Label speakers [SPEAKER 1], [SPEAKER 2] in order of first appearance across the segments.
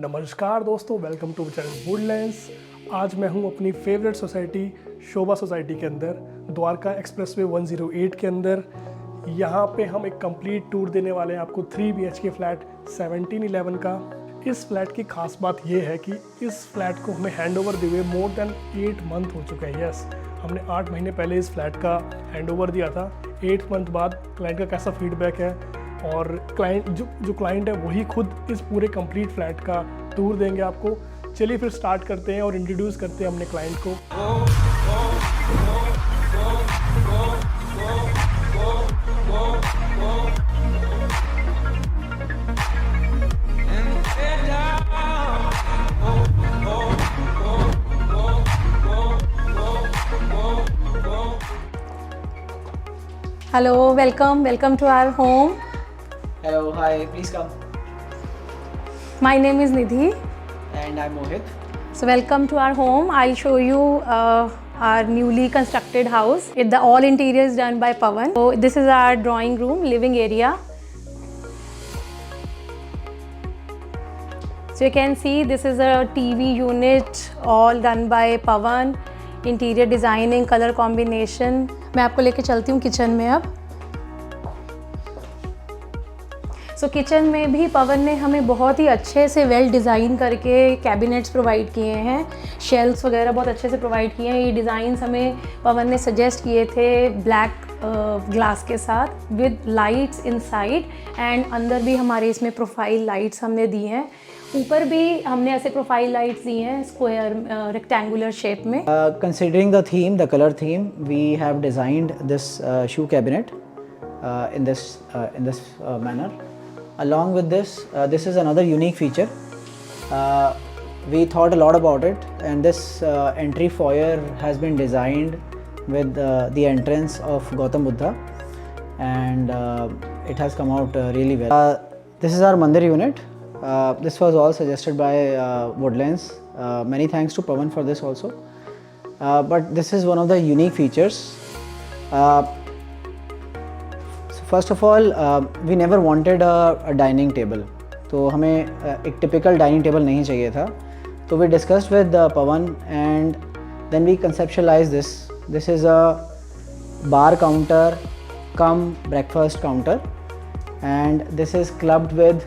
[SPEAKER 1] नमस्कार दोस्तों, welcome to channel Woodlands. आज मैं हूं अपनी फेवरेट सोसाइटी शोभा सोसाइटी के अंदर, द्वारका एक्सप्रेसवे 108 के अंदर। यहां पे हम एक कंप्लीट टूर देने वाले हैं आपको 3 BHK फ्लैट 1711 का। इस फ्लैट की खास बात यह है कि इस फ्लैट को हमें हैंड ओवर दिए हुए मोर देन 8 मंथ हो चुके हैं। यस, हमने 8 महीने पहले इस फ्लैट का हैंड ओवर दिया था। 8 मंथ बाद क्लाइंट का कैसा फीडबैक है और क्लाइंट जो क्लाइंट है वही खुद इस पूरे कंप्लीट फ्लैट का टूर देंगे आपको। चलिए फिर स्टार्ट करते हैं और इंट्रोड्यूस करते हैं अपने क्लाइंट को।
[SPEAKER 2] Hello, welcome to our home.
[SPEAKER 3] Hello, hi, please come.
[SPEAKER 2] My name is Nidhi.
[SPEAKER 3] And I'm Mohit.
[SPEAKER 2] So welcome to our home. I'll show you our newly constructed house. All interior is done by Pawan. So this is our drawing room, living area. So you can see this is a TV unit, all done by Pawan. Interior designing, colour combination. मैं आपको लेके चलती हूँ kitchen में अब। Kitchen में भी पवन ने हमें बहुत ही अच्छे से वेल डिज़ाइन करके कैबिनेट्स प्रोवाइड किए हैं, शेल्फ्स वगैरह बहुत अच्छे से प्रोवाइड किए हैं। ये डिज़ाइंस हमें पवन ने सजेस्ट किए थे ब्लैक ग्लास के साथ विद लाइट्स इनसाइड, एंड अंदर भी हमारे इसमें प्रोफाइल लाइट्स हमने दी हैं। ऊपर भी हमने ऐसे प्रोफाइल लाइट्स दी हैं स्क्वायर रेक्टेंगुलर शेप में।
[SPEAKER 3] Considering the theme, the color theme, we have designed this shoe cabinet in this manner. Along with this, this is another unique feature. We thought a lot about it, and this entry foyer has been designed with the entrance of Gautam Buddha, and it has come out really well. This is our Mandir unit. This was all suggested by Woodlands. Many thanks to Pawan for this also. But this is one of the unique features. So first of all, we never wanted a dining table. तो हमें एक typical dining table नहीं चाहिए था. तो we discussed with Pawan, and then we conceptualized this. This is a bar counter cum breakfast counter, and this is clubbed with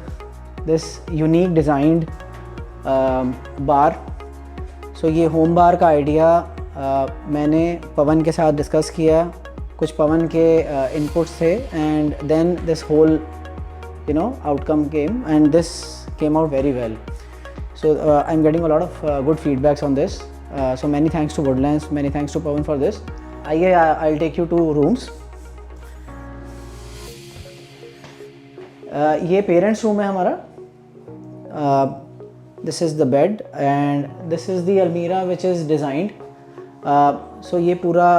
[SPEAKER 3] this unique designed bar. So ये home बार का idea मैंने पवन के साथ discuss किया, कुछ पवन के इनपुट्स थे, and then this whole outcome came, and this came out very well. So I'm getting a lot of good feedbacks on this. So many thanks to Woodlands, many thanks to Pawan for this. आइए, I'll take you to rooms. ये parents room है हमारा. This is the bed, and this is the almirah which is designed. So ये पूरा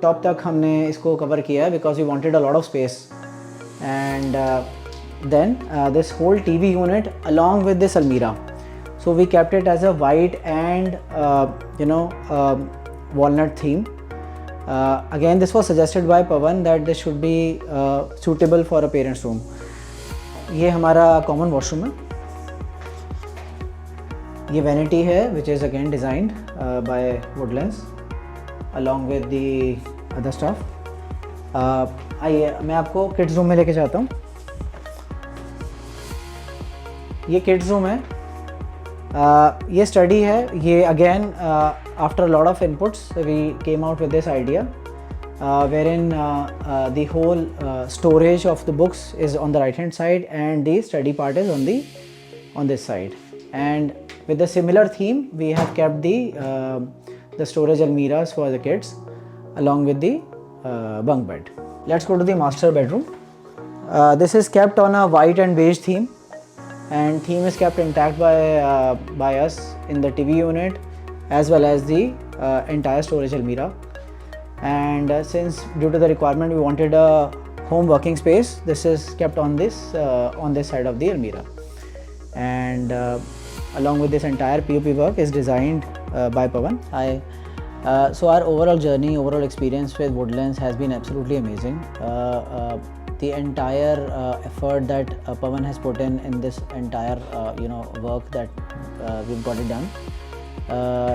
[SPEAKER 3] top तक हमने इसको cover किया because we wanted a lot of space, and then this whole TV unit along with this almirah. So we kept it as a white and walnut theme. Again, this was suggested by Pawan that this should be suitable for a parents room. ये हमारा common washroom है. ये vanity है which is again designed by Woodlands along with the other stuff. आइए, मैं आपको kids room में लेके जाता हूँ. ये किड्स रूम है. ये स्टडी है. ये again after a lot of inputs we came out with this idea wherein the whole storage of the books is on the right hand side and the study part is on this side, and with the similar theme we have kept the storage almirahs for the kids along with the bunk bed. Let's go to the master bedroom. This is kept on a white and beige theme, and theme is kept intact by us in the TV unit as well as the entire storage almirah. And since due to the requirement we wanted a home working space, this is kept on this side of the almirah, and along with this entire POP work is designed by Pawan. So our overall journey, overall experience with Woodlands has been absolutely amazing. the entire effort that Pawan has put in this entire work that we've got it done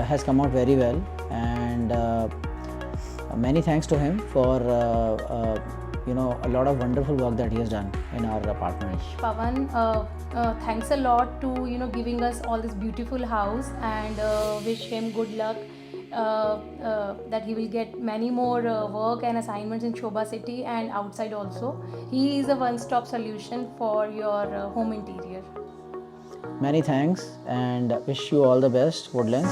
[SPEAKER 3] has come out very well, and many thanks to him for a lot of wonderful work that he has done in our apartment.
[SPEAKER 2] Pawan, thanks a lot to giving us all this beautiful house, and wish him good luck. That he will get many more work and assignments in Shobha City and outside also. He is a one-stop solution for your home interior.
[SPEAKER 3] Many thanks and wish you all the best, Woodlands.